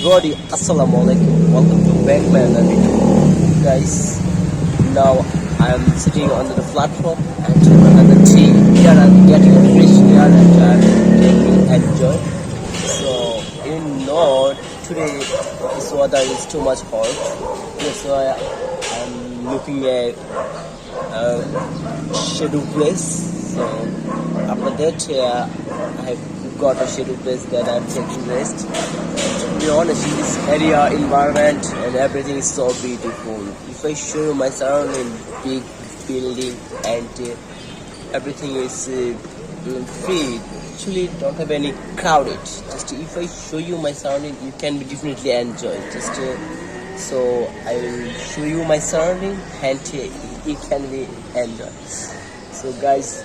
Everybody, assalamu alaikum. Welcome to back my another video. Guys, now I'm sitting under the platform and another tea. Here I'm getting a fresh air and I'm taking enjoy. So in North today this weather is too much hot. That's why I'm looking at schedule place. So after that, I have got a schedule place that I'm taking rest. To be honest, in this area, environment and everything is so beautiful. If I show you my surrounding, big building and everything is free. Actually, don't have any crowded. Just if I show you my surrounding, you can be definitely enjoy. Just so I will show you my surrounding and it can be enjoy. So guys,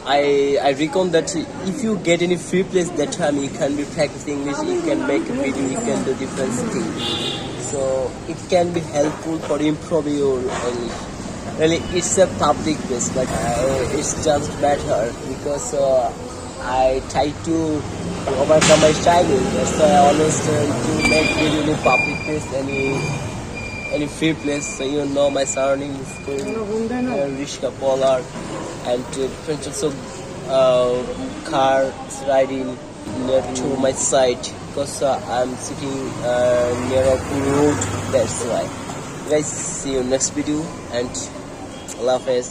I recommend that if you get any free place that time you can be practice English, you can make a video, you can do different things. So it can be helpful for improve your English. Really, it's a public place, but it's just better because I try to overcome my childhood. That's why I always try to make video in a public place, any free place. So you know my surroundings, Rishka Polar and different also cars riding near to my side because I'm sitting near a road. That's why. Guys, see you next video and Allah Hafiz.